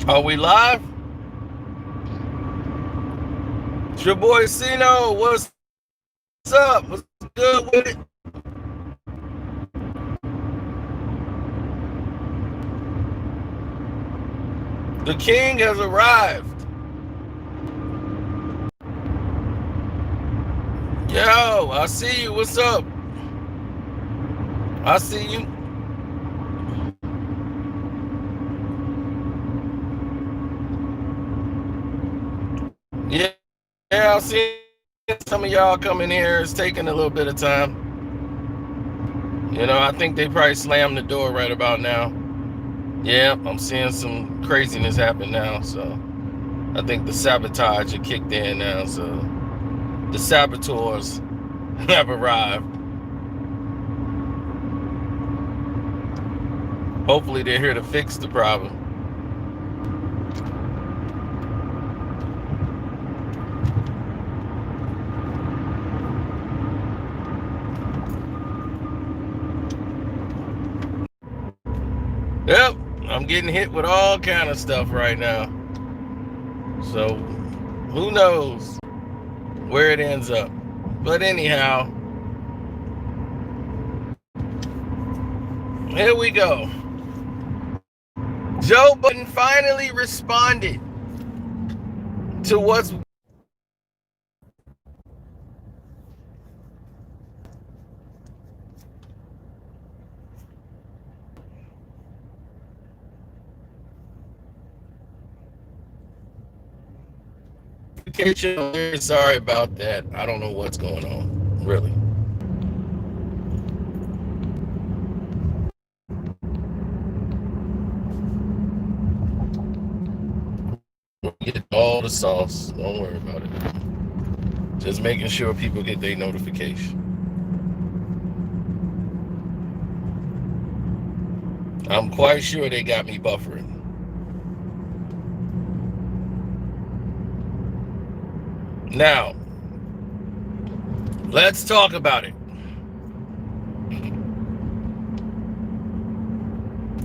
Are we live? It's your boy Cino. What's up? What's good with it? The king has arrived. Yo, I see you. What's up? I see you. Yeah, I see some of y'all coming here. It's taking a little bit of time. I think they probably slammed the door right about now. Yeah, I'm seeing some craziness happen now. So I think the sabotage had kicked in now. So the saboteurs have arrived. Hopefully they're here to fix the problem. Yep, I'm getting hit with all kind of stuff right now. So who knows where it ends up. But anyhow, here we go. Joe Budden finally responded to what's sorry about that. I don't know what's going on, really. We'll get all the sauce. Don't worry about it. Just making sure people get their notification. I'm quite sure they got me buffering. Now, let's talk about it.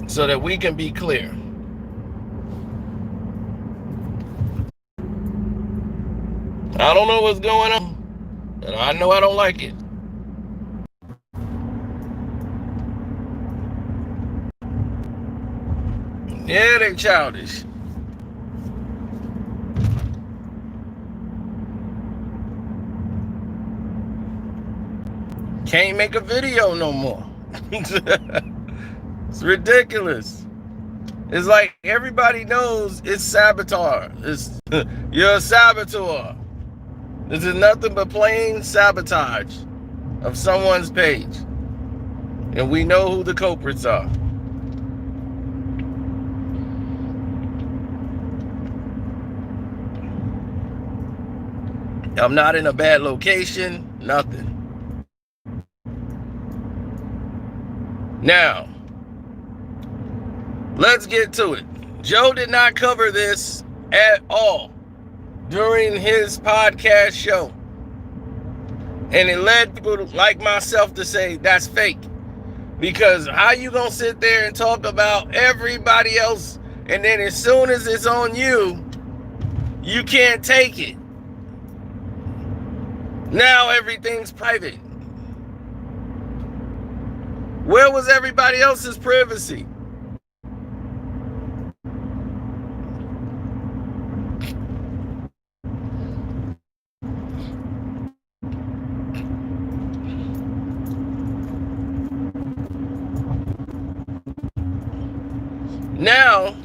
So that we can be clear. I don't know what's going on, but I know I don't like it. Yeah, they childish. Can't make a video no more. It's ridiculous. It's like everybody knows it's saboteur. You're a saboteur. This is nothing but plain sabotage of someone's page. And we know who the culprits are. I'm not in a bad location, nothing. Now, let's get to it. Joe did not cover this at all during his podcast show. And it led people like myself to say that's fake. Because how you gonna sit there and talk about everybody else, and then as soon as it's on you, you can't take it. Now everything's private. Where was everybody else's privacy? Now,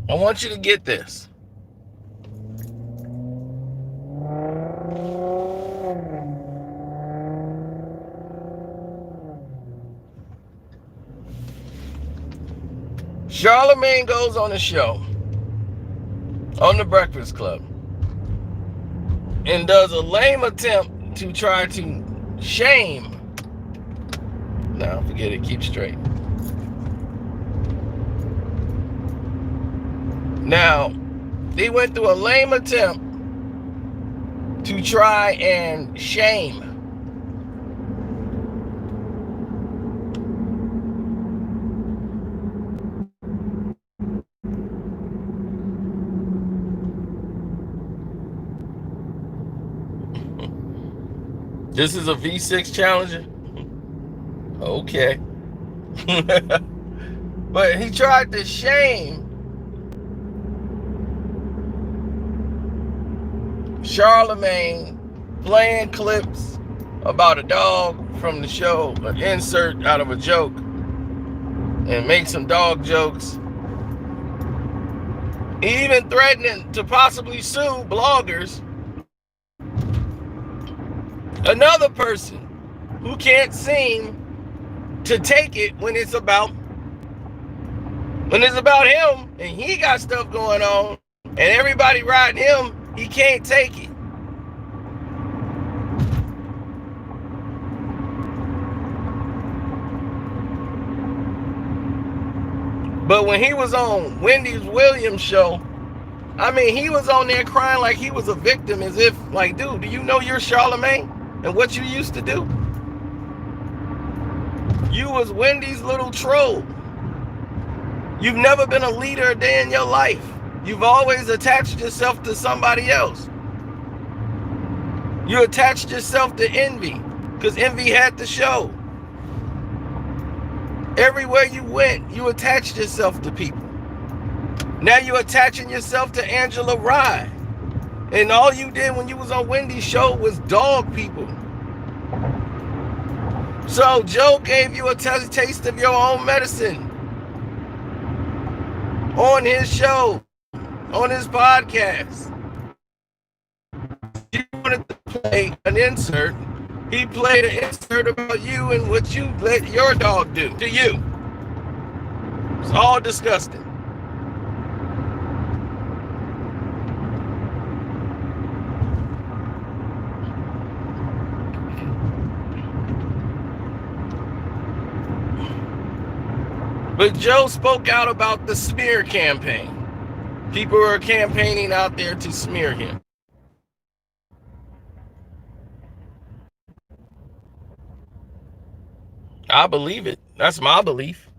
I want you to get this. Charlemagne goes on a show on the Breakfast Club and does a lame attempt to try to shame. No, forget it. Keep straight. Now, he went through a lame attempt to try and shame this is a V6 challenger? Okay. But he tried to shame Charlemagne playing clips about a dog from the show, an insert out of a joke, and make some dog jokes. Even threatening to possibly sue bloggers. Another person who can't seem to take it when it's about him and he got stuff going on and everybody riding him, he can't take it. But when he was on Wendy's Williams show, I mean, he was on there crying like he was a victim, as if, like, dude, do you know you're Charlemagne and what you used to do? You was Wendy's little troll. You've never been a leader a day in your life. You've always attached yourself to somebody else. You attached yourself to envy because envy had the show. Everywhere you went, you attached yourself to people. Now you're attaching yourself to Angela Rye. And all you did when you was on Wendy's show was dog people. So Joe gave you a taste of your own medicine on his show, on his podcast. He wanted to play an insert. He played an insert about you and what you let your dog do to you. It's all disgusting. But Joe spoke out about the smear campaign. People are campaigning out there to smear him. I believe it. That's my belief.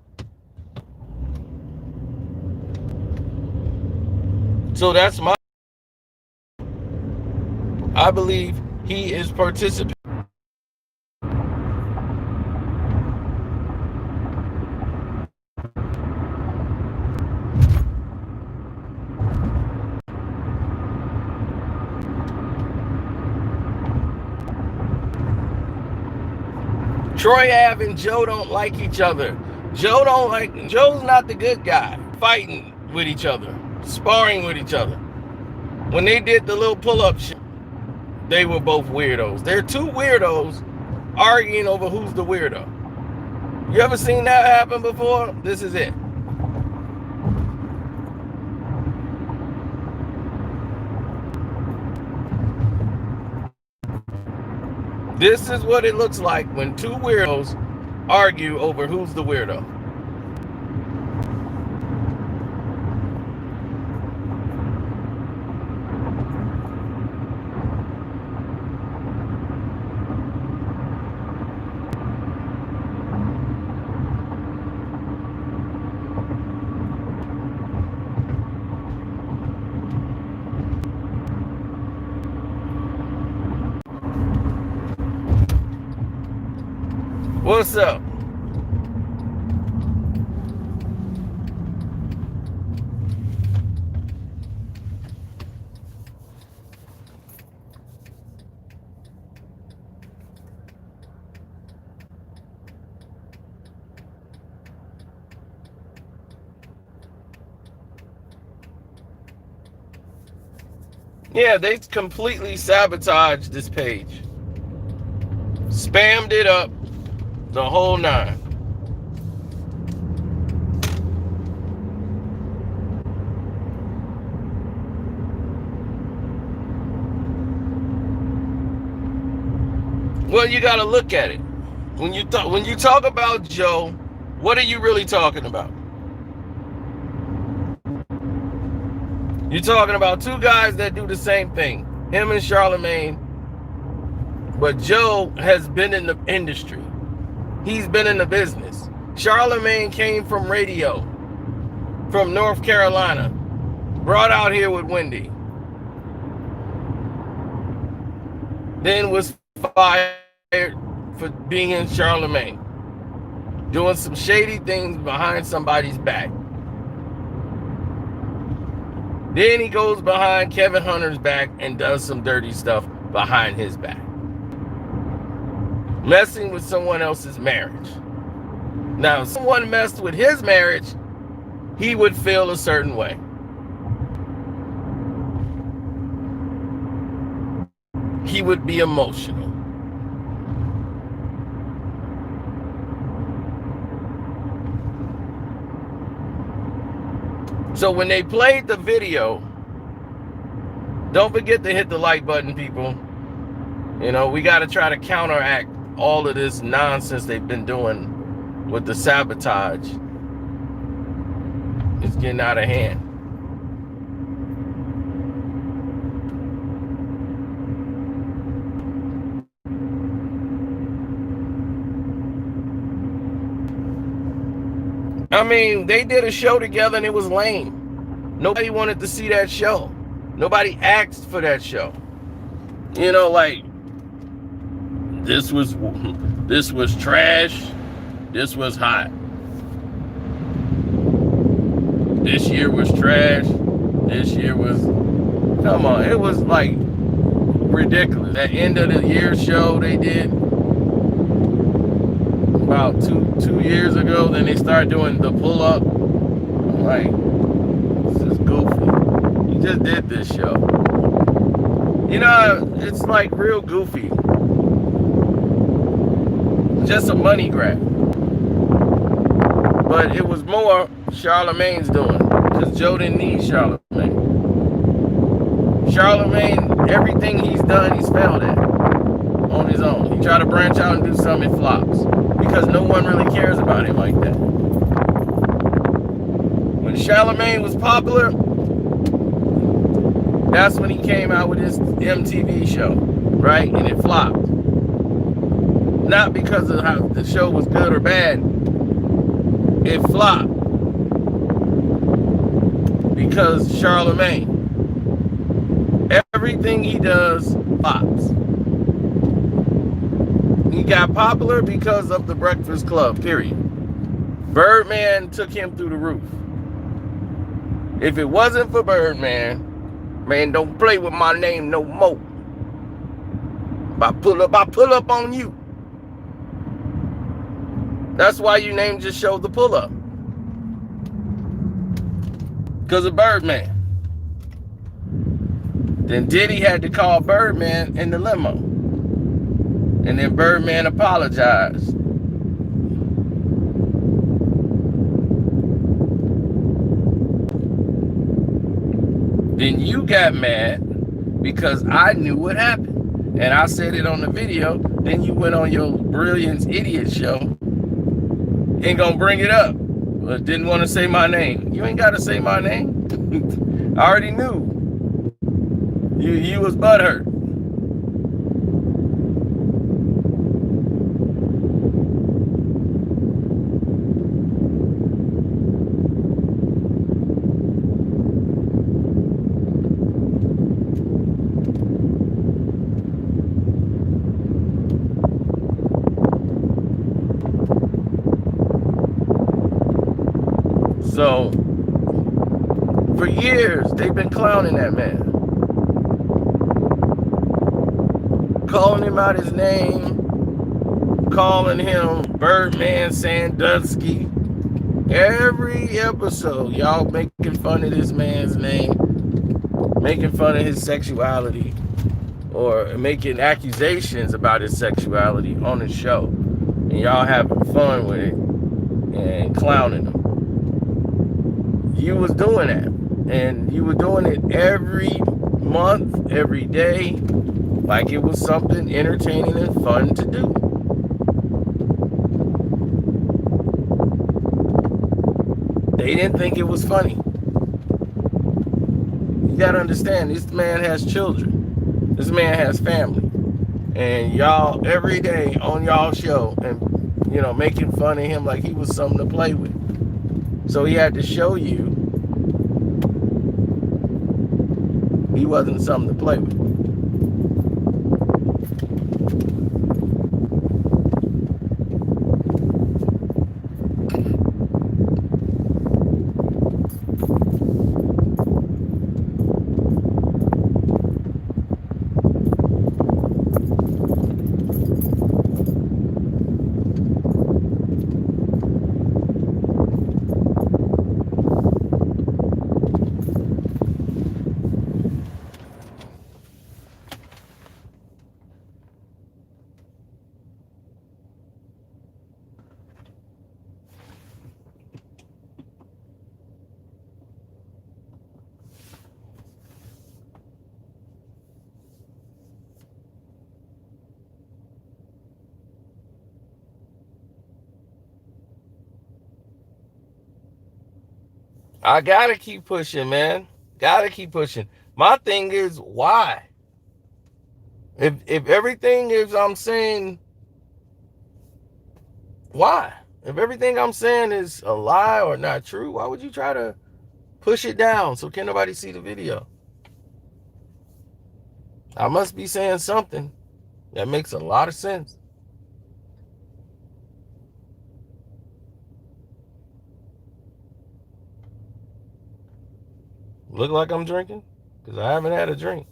So that's my... I believe he is participating. Troy Ave and Joe don't like each other. Joe's not the good guy, fighting with each other, sparring with each other. When they did the little pull-up shit, they were both weirdos. They're two weirdos arguing over who's the weirdo. You ever seen that happen before? This is it. This is what it looks like when two weirdos argue over who's the weirdo. What's up? Yeah, they completely sabotaged this page. Spammed it up. The whole nine. Well, you got to look at it. When you talk about Joe, what are you really talking about? You're talking about two guys that do the same thing. him and Charlemagne. But Joe has been in the industry. He's been in the business. Charlemagne came from radio, from North Carolina, brought out here with Wendy. Then was fired for being in Charlemagne, doing some shady things behind somebody's back. Then he goes behind Kevin Hunter's back and does some dirty stuff behind his back, messing with someone else's marriage. Now, if someone messed with his marriage, he would feel a certain way. He would be emotional. So when they played the video, don't forget to hit the like button, people. You know, we got to try to counteract all of this nonsense they've been doing with the sabotage. It's getting out of hand. I mean, they did a show together and it was lame. Nobody wanted to see that show. Nobody asked for that show. You know, like, this was trash. This was hot. This year was trash. This year was, come on, it was like ridiculous. That end of the year show they did about two years ago, then they started doing the pull-up. I'm like, this is goofy. You just did this show. You know, it's like real goofy. Just a money grab. But it was more Charlemagne's doing, because Joe didn't need Charlemagne. Charlemagne, everything he's done, he's failed at on his own. He tried to branch out and do something, it flops, because no one really cares about him like that. When Charlemagne was popular, that's when he came out with his MTV show, right? And it flopped. Not because of how the show was good or bad. It flopped because Charlemagne, everything he does flops. He got popular because of the Breakfast Club, period. Birdman took him through the roof. If it wasn't for Birdman, man, don't play with my name no more. If I pull up on you. That's why you named your show The Pull Up. Because of Birdman. Then Diddy had to call Birdman in the limo. And then Birdman apologized. Then you got mad because I knew what happened. And I said it on the video. Then you went on your Brilliance Idiot show. Ain't gonna bring it up, but didn't want to say my name. You ain't gotta say my name. I already knew. You was butthurt. So, for years, they've been clowning that man. Calling him out his name. Calling him Birdman Sandusky. Every episode, y'all making fun of this man's name. Making fun of his sexuality. Or making accusations about his sexuality on his show. And y'all having fun with it. And clowning him. You was doing that, and you were doing it every month, every day, like it was something entertaining and fun to do. They didn't think it was funny. You gotta understand, this man has children. This man has family. And y'all every day on y'all show and making fun of him like he was something to play with. So he had to show you he wasn't something to play with. I gotta keep pushing, man. Gotta keep pushing. My thing is, why? If everything is I'm saying, why? If everything I'm saying is a lie or not true, why would you try to push it down so can't nobody see the video? I must be saying something that makes a lot of sense. Look like I'm drinking? Because I haven't had a drink.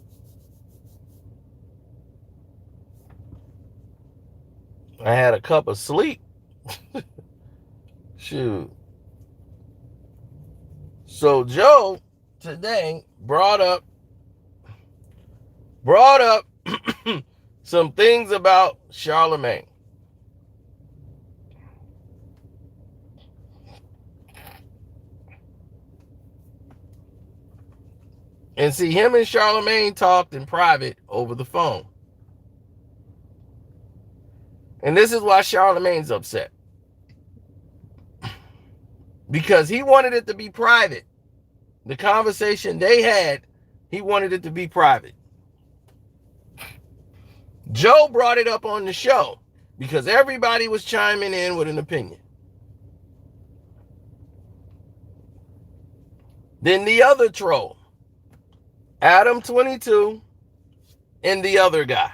I had a cup of sleep. Shoot. So Joe today brought up some things about Charlemagne. And see, him and Charlemagne talked in private over the phone. And this is why Charlemagne's upset. Because he wanted it to be private. The conversation they had, he wanted it to be private. Joe brought it up on the show because everybody was chiming in with an opinion. Then the other troll, Adam 22, and the other guy.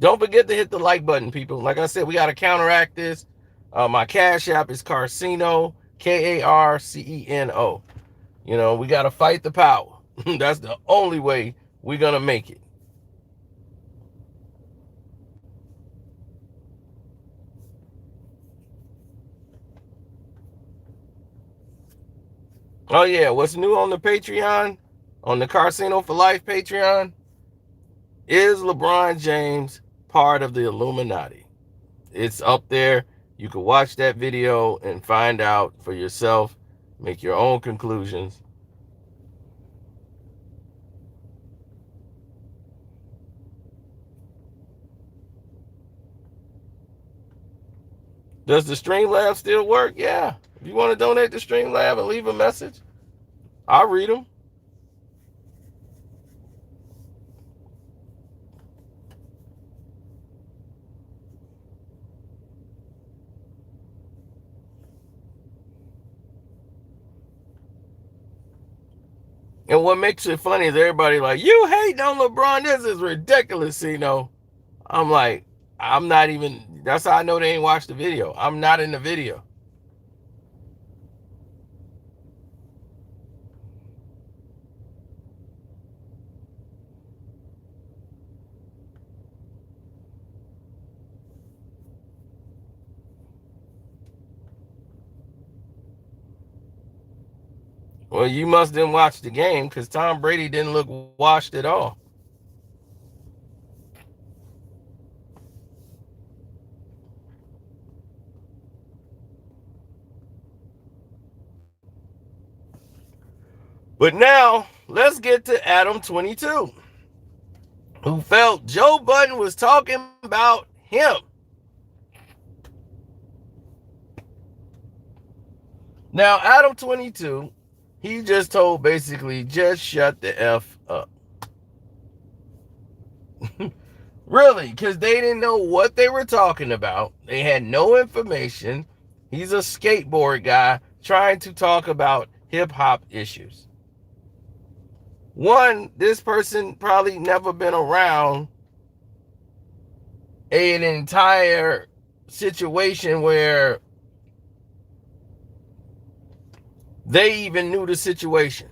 Don't forget to hit the like button, people. Like I said, we got to counteract this. My Cash App is Carceno, Karceno. We got to fight the power. That's the only way we're going to make it. Oh, yeah. What's new on the Patreon? On the Carceno for Life Patreon? Is LeBron James part of the Illuminati? It's up there. You can watch that video and find out for yourself. Make your own conclusions. Does the Streamlab still work? Yeah. If you want to donate to Streamlab and leave a message, I'll read them. And what makes it funny is everybody like, you hate on LeBron. This is ridiculous, I'm like, I'm not even, that's how I know they ain't watched the video. I'm not in the video. Well, you must didn't watch the game because Tom Brady didn't look washed at all. But now, let's get to Adam 22, who felt Joe Budden was talking about him. Now, Adam 22, He just told basically, just shut the F up. Really, because they didn't know what they were talking about. They had no information. He's a skateboard guy trying to talk about hip hop issues. One, this person probably never been around an entire situation where they even knew the situation.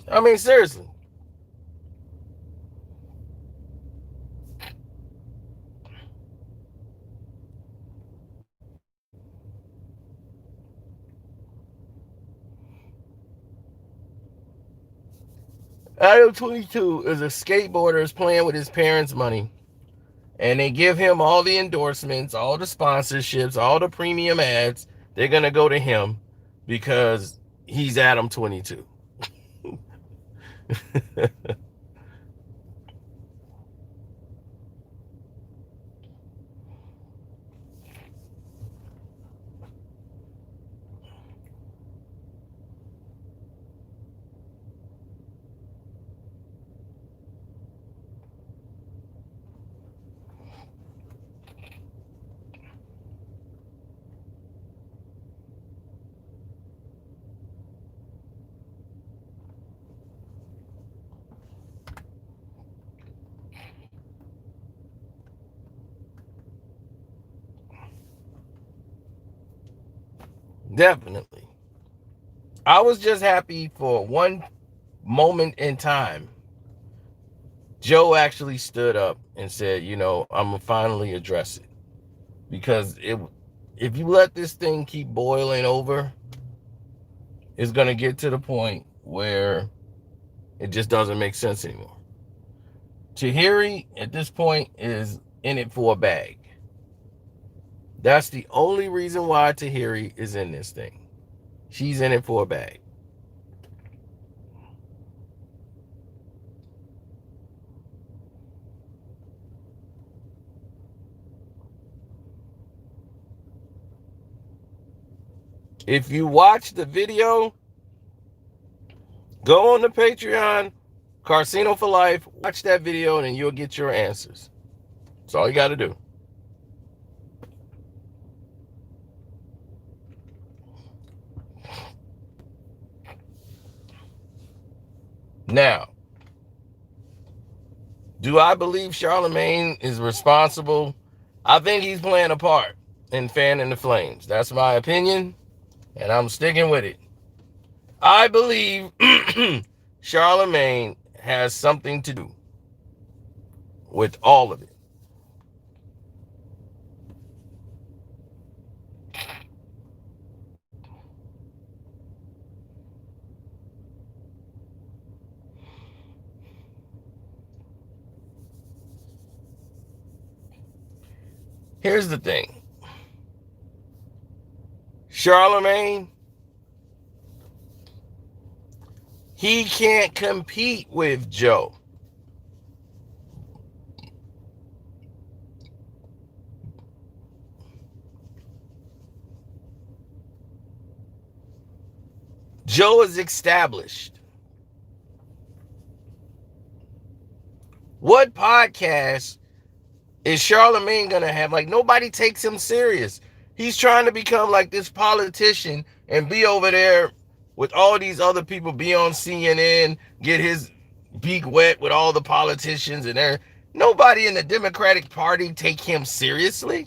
I mean, seriously. Adam 22 is a skateboarder is playing with his parents' money. And they give him all the endorsements, all the sponsorships, all the premium ads. They're going to go to him because he's Adam 22. Definitely. I was just happy for one moment in time. Joe actually stood up and said, I'm going to finally address it. Because if you let this thing keep boiling over, it's going to get to the point where it just doesn't make sense anymore. Tahiri, at this point, is in it for a bag. That's the only reason why Tahiri is in this thing. She's in it for a bag. If you watch the video, go on the Patreon, Carcino for Life, watch that video, and you'll get your answers. That's all you got to do. Now, do I believe Charlemagne is responsible? I think he's playing a part in fanning the flames. That's my opinion, and I'm sticking with it. I believe Charlemagne has something to do with all of it. Here's the thing. Charlemagne, he can't compete with Joe. Joe is established. What podcast is Charlemagne going to have? Like, nobody takes him serious. He's trying to become like this politician and be over there with all these other people, be on CNN, get his beak wet with all the politicians and there. Nobody in the Democratic Party take him seriously.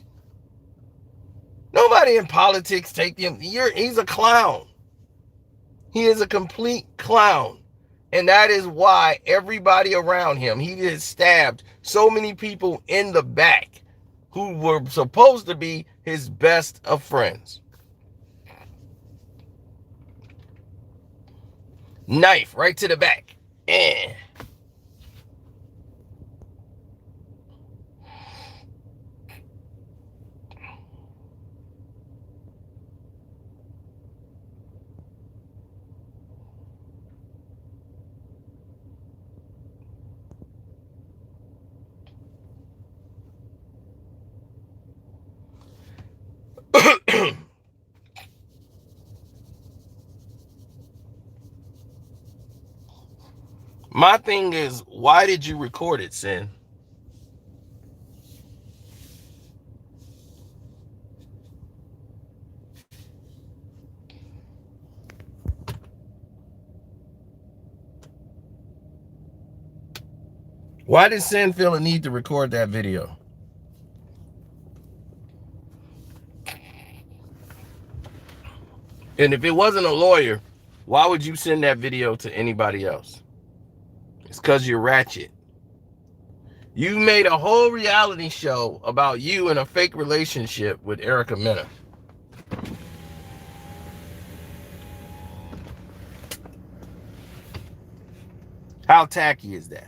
Nobody in politics take him. He's a clown. He is a complete clown. And that is why everybody around him, he has stabbed so many people in the back who were supposed to be his best of friends. Knife right to the back. My thing is, why did you record it, Sin? Why did Sin feel a need to record that video? And if it wasn't a lawyer, why would you send that video to anybody else? It's because you're ratchet. You made a whole reality show about you in a fake relationship with Erica Mena. How tacky is that?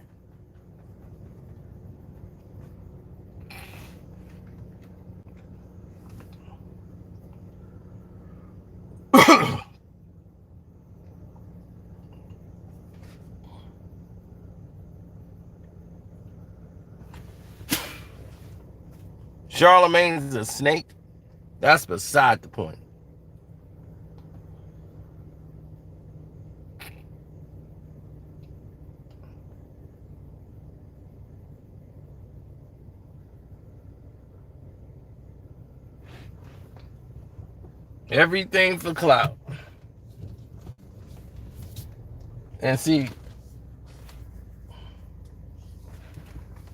Charlemagne's a snake? That's beside the point. Everything for clout. And see,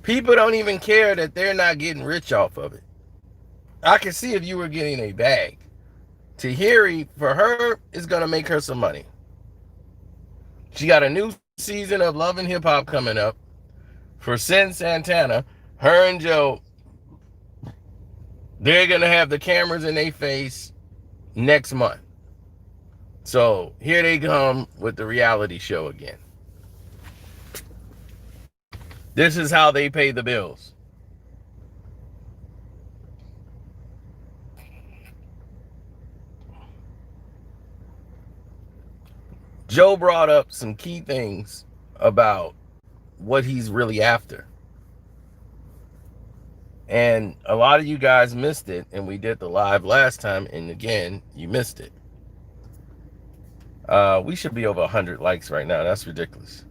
people don't even care that they're not getting rich off of it. I can see if you were getting a bag. Tahiri, for her, is going to make her some money. She got a new season of Love and Hip Hop coming up. For Sin Santana, her and Joe, they're going to have the cameras in their face next month. So here they come with the reality show again. This is how they pay the bills. Joe brought up some key things about what he's really after. And a lot of you guys missed it, and we did the live last time, and again, you missed it. We should be over 100 likes right now. That's ridiculous.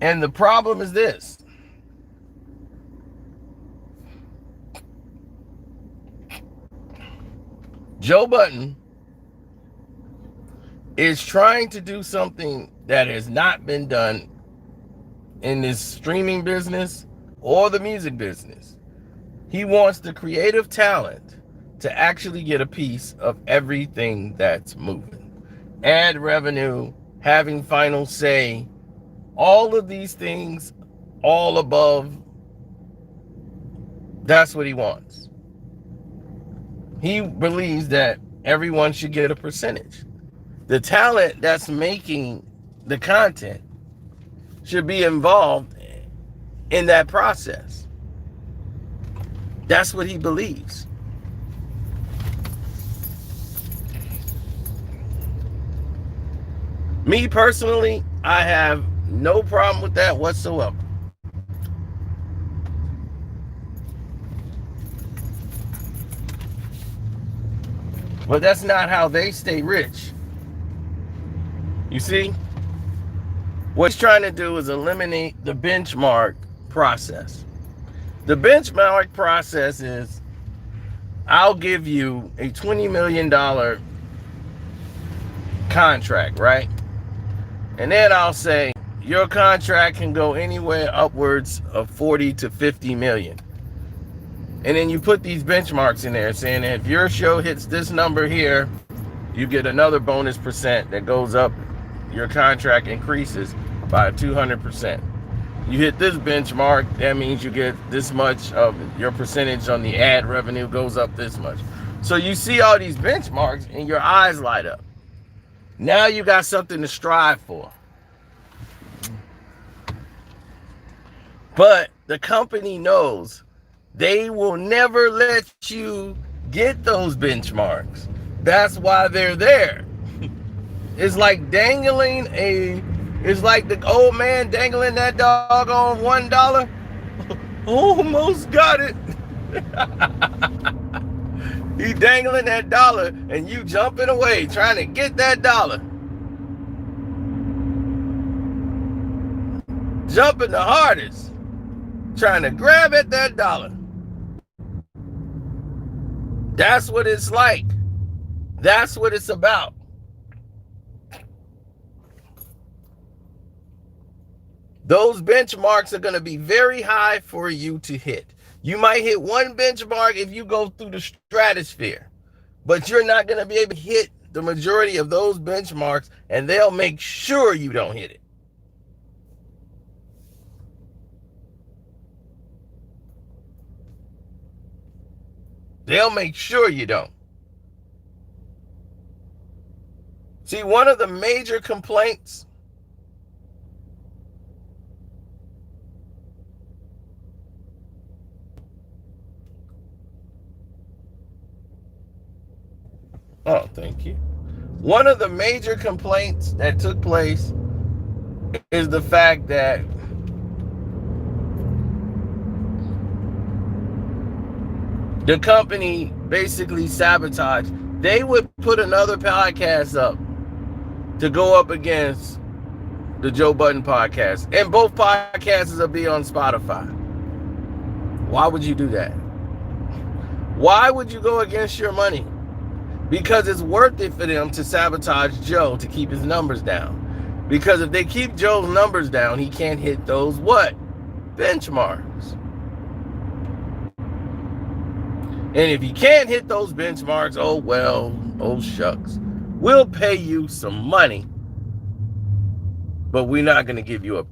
And the problem is this. Joe Budden is trying to do something that has not been done in this streaming business or the music business. He wants the creative talent to actually get a piece of everything that's moving. Ad revenue, having final say, all of these things, all above, that's what he wants. He believes that everyone should get a percentage. The talent that's making the content should be involved in that process. That's what he believes. Me personally, I have no problem with that whatsoever. But that's not how they stay rich. You see? What he's trying to do is eliminate the benchmark process. The benchmark process is, I'll give you a $20 million contract, right? And then I'll say, your contract can go anywhere upwards of 40 to 50 million. And then you put these benchmarks in there saying if your show hits this number here, you get another bonus percent that goes up. Your contract increases by 200%. You hit this benchmark, that means you get this much of your percentage on the ad revenue goes up this much. So you see all these benchmarks and your eyes light up. Now you got something to strive for. But the company knows they will never let you get those benchmarks. That's why they're there. It's like it's like the old man dangling that dog on $1. Almost got it. He dangling that dollar and you jumping away trying to get that dollar. jumping the hardest, trying to grab at that dollar. That's what it's like. That's what it's about. Those benchmarks are going to be very high for you to hit. You might hit one benchmark if you go through the stratosphere, but you're not going to be able to hit the majority of those benchmarks, and they'll make sure you don't hit it. They'll make sure you don't. See, one of the major complaints thank you. One of the major complaints that took place is the fact that the company basically sabotaged. They would put another podcast up to go up against the Joe Budden podcast. And both podcasts will be on Spotify. Why would you do that? Why would you go against your money? Because it's worth it for them to sabotage Joe to keep his numbers down. Because if they keep Joe's numbers down, he can't hit those what? Benchmarks. And if you can't hit those benchmarks, oh well, oh shucks. We'll pay you some money, but we're not going to give you a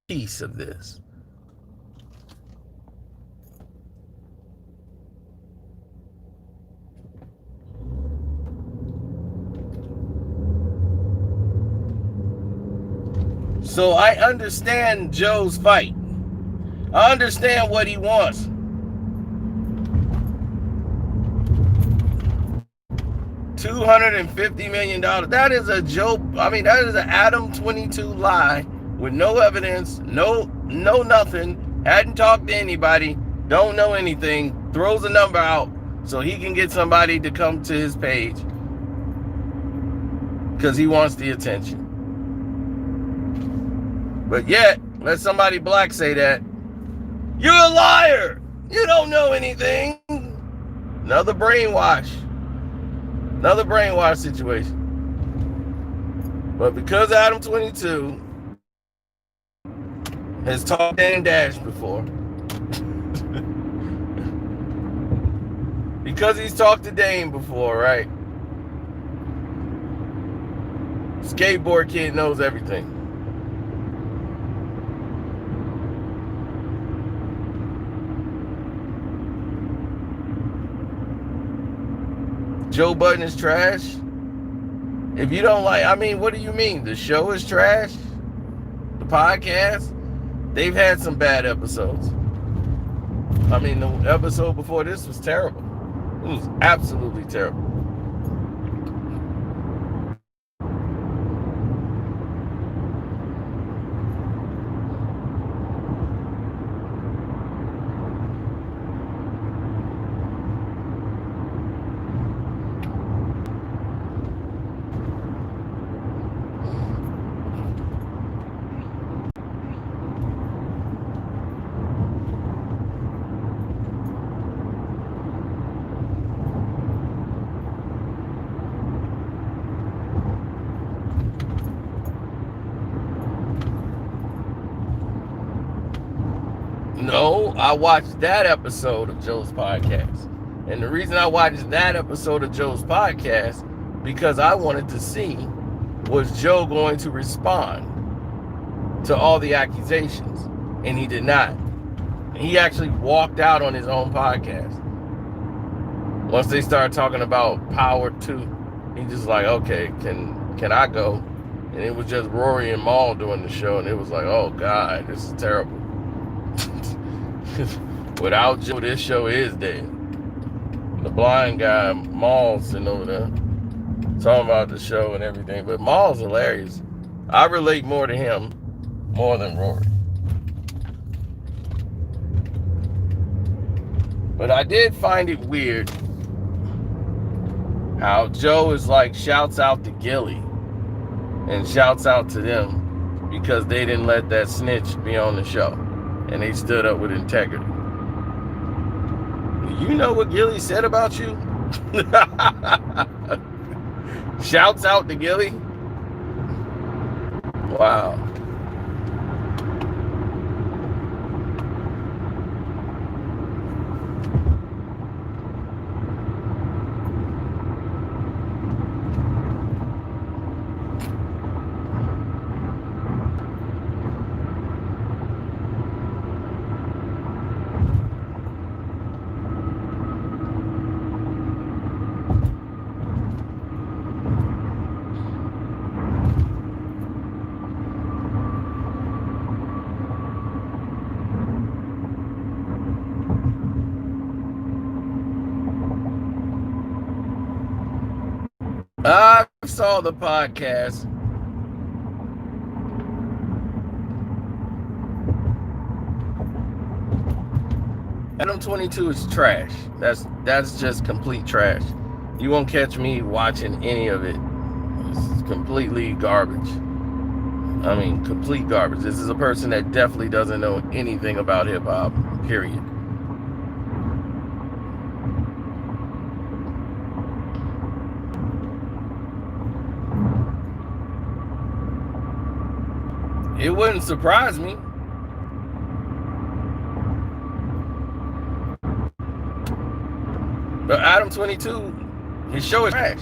piece of this. So I understand Joe's fight. I understand what he wants. $250 million. That is a Joe. I mean, that is an Adam 22 lie with no evidence, no nothing. Hadn't talked to anybody. Don't know anything. Throws a number out so he can get somebody to come to his page because he wants the attention. But yet, let somebody black say that. You're a liar. You don't know anything. Another brainwash situation. But because Adam 22 has talked Dame Dash before, because he's talked to Dame before, right? Skateboard kid knows everything. Joe Budden is trash? If you don't like, I mean, what do you mean? The show is trash? The podcast? They've had some bad episodes. I mean, the episode before this was terrible. It was absolutely terrible. No, I watched that episode of Joe's podcast. And the reason I watched that episode of Joe's podcast, because I wanted to see, was Joe going to respond to all the accusations? And he did not. He actually walked out on his own podcast. Once they started talking about Power 2, he just like, okay, can I go? And it was just Rory and Maul doing the show, and it was like, oh God, this is terrible. Without Joe, this show is dead. The blind guy, Maul, sitting over there talking about the show and everything. But Maul's hilarious. I relate more to him more than Rory. But I did find it weird how Joe is like shouts out to Gilly and shouts out to them because they didn't let that snitch be on the show, and they stood up with integrity. You know what Gilly said about you? Shouts out to Gilly. Wow. I saw the podcast. Adam 22 is trash. That's just complete trash. You won't catch me watching any of it. It's completely garbage. I mean, complete garbage. This is a person that definitely doesn't know anything about hip-hop, period. It wouldn't surprise me. But Adam 22, his show is trash.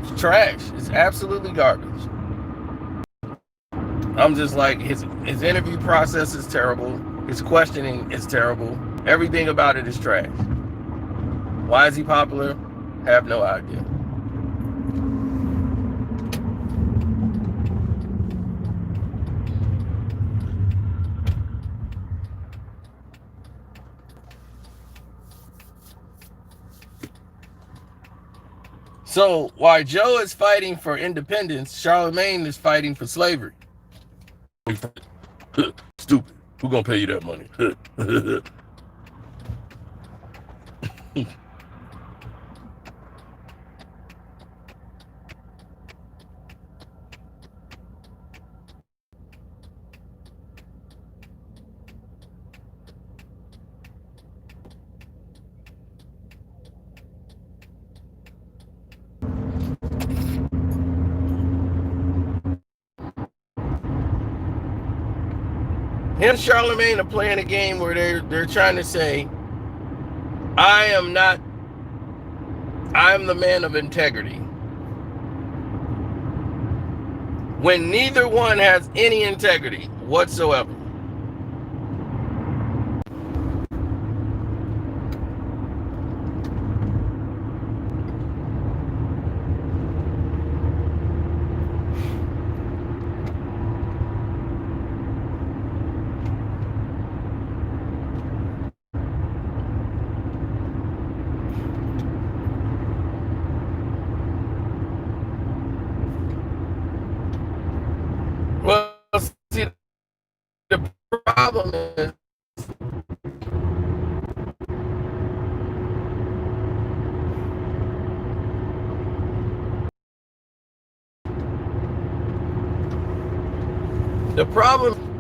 It's trash. It's absolutely garbage. I'm just like, his interview process is terrible. His questioning is terrible. Everything about it is trash. Why is he popular? Have no idea. So while Joe is fighting for independence, Charlemagne is fighting for slavery. Stupid. Who gonna pay you that money? Him and Charlemagne are playing a game where they're trying to say, I am the man of integrity. When neither one has any integrity whatsoever. Well, see, the problem is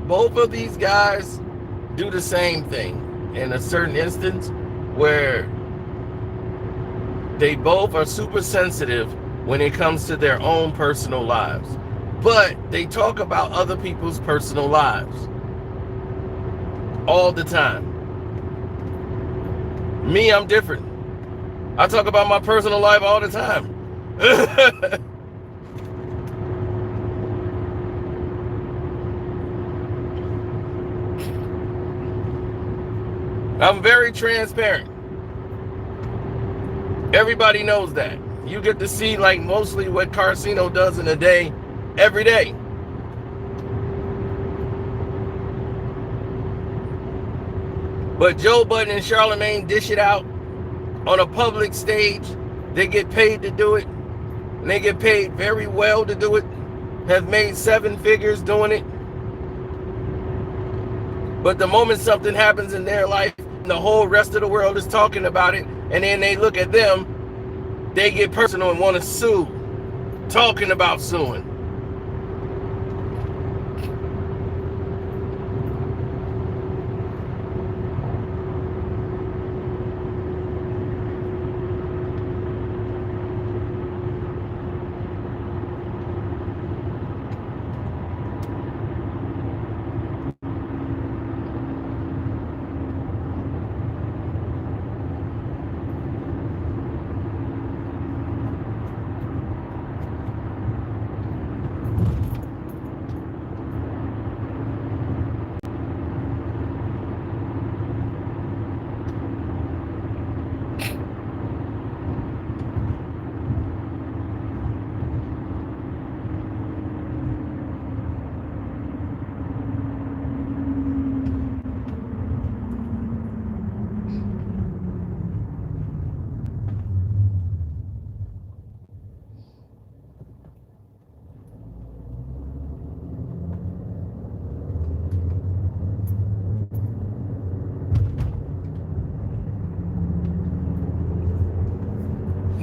both of these guys do the same thing in a certain instance where they both are super sensitive when it comes to their own personal lives. But they talk about other people's personal lives all the time. Me, I'm different. I talk about my personal life all the time. I'm very transparent. Everybody knows that. You get to see like mostly what Carcino does in a day, every day. But Joe Budden and Charlemagne dish it out on a public stage. They get paid to do it. And they get paid very well to do it. Have made 7 figures doing it. But the moment something happens in their life, the whole rest of the world is talking about it, and then they look at them, they get personal and want to sue, talking about suing.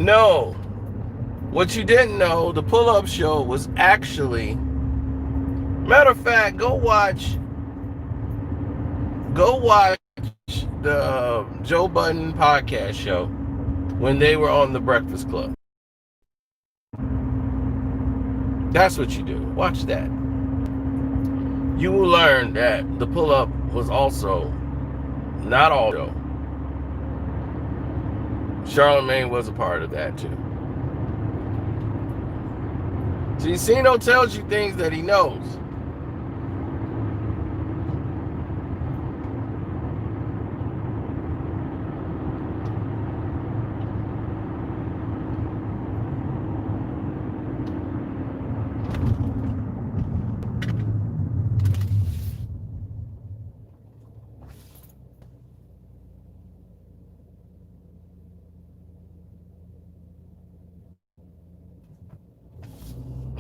No. What you didn't know, the pull-up show was actually, matter of fact, go watch the Joe Budden podcast show when they were on the Breakfast Club. That's what you do. Watch that. You will learn that the pull-up was also not all show. Charlemagne was a part of that too. See, Cino tells you things that he knows.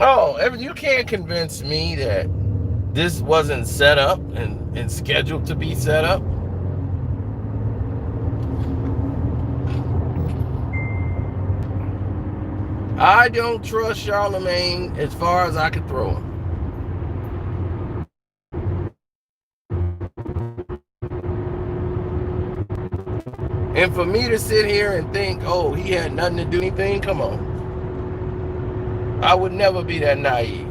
Oh, Evan, you can't convince me that this wasn't set up and scheduled to be set up. I don't trust Charlemagne as far as I can throw him. And for me to sit here and think, oh, he had nothing to do anything, come on. I would never be that naive.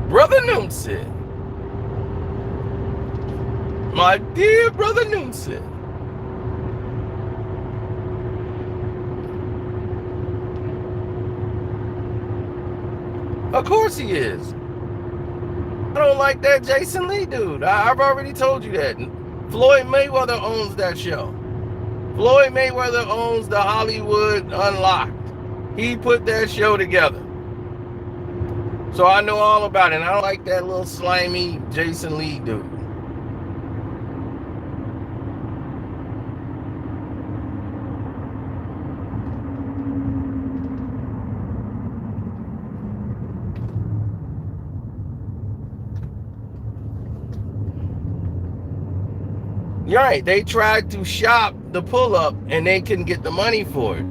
Brother Noonsit. My dear Brother Noonsit. Of course he is. I don't like that Jason Lee dude. I've already told you that. Floyd Mayweather owns that show. Floyd Mayweather owns the Hollywood Unlocked. He put that show together. So I know all about it. And I don't like that little slimy Jason Lee dude. You're right. They tried to shop the pull-up and they couldn't get the money for it.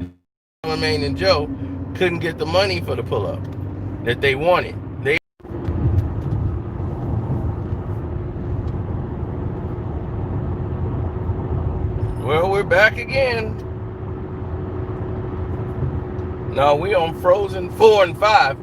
Charlemagne and Joe couldn't get the money for the pull-up that they wanted. Well, we're back again. No, we on Frozen 4 and 5.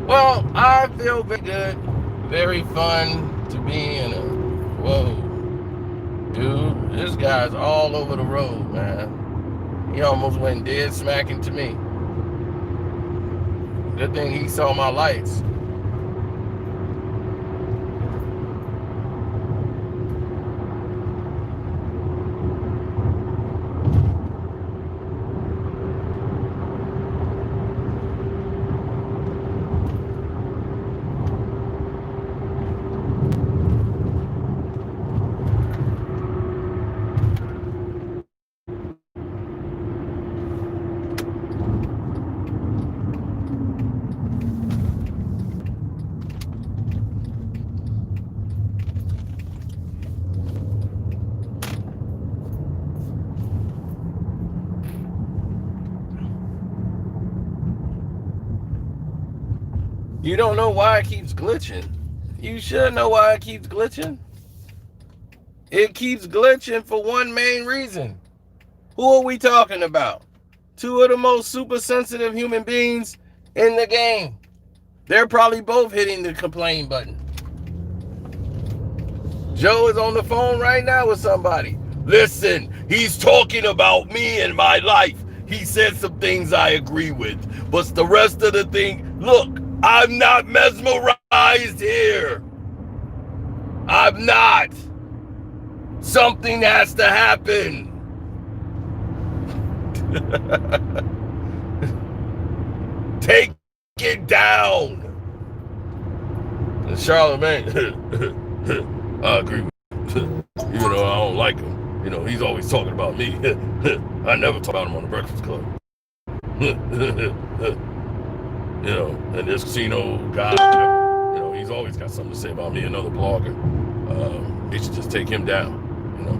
Well, I feel very good, very fun to be in a, whoa, dude, this guy's all over the road, man. He almost went dead smacking to me. Good thing he saw my lights. You don't know why it keeps glitching. You should know why it keeps glitching. It keeps glitching for one main reason. Who are we talking about? Two of the most super sensitive human beings in the game. They're probably both hitting the complain button. Joe is on the phone right now with somebody. Listen, he's talking about me and my life. He said some things I agree with. But the rest of the thing, look, I'm not mesmerized here. I'm not. Something has to happen. Take it down. And Charlemagne, I agree with him. Even though I don't like him. You know, he's always talking about me. I never talk about him on the Breakfast Club. You know, and this casino guy, you know, he's always got something to say about me, another blogger. They should just take him down, you know.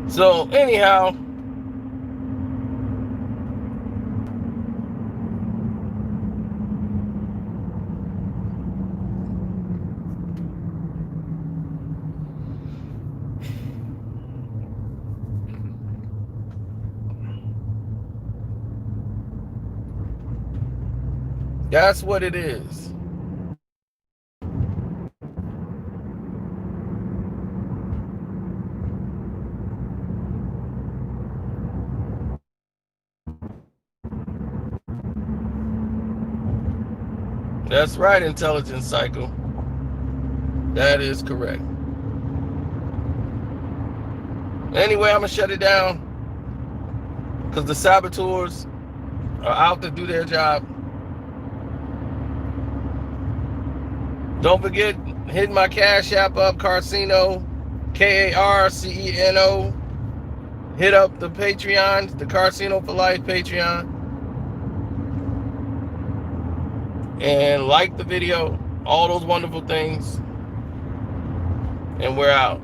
So anyhow, that's what it is. That's right, Intelligence Cycle. That is correct. Anyway, I'm going to shut it down because the saboteurs are out to do their job. Don't forget, hit my Cash App up, Carceno, Karceno. Hit up the Patreon, the Carceno for Life Patreon. And like the video, all those wonderful things. And we're out.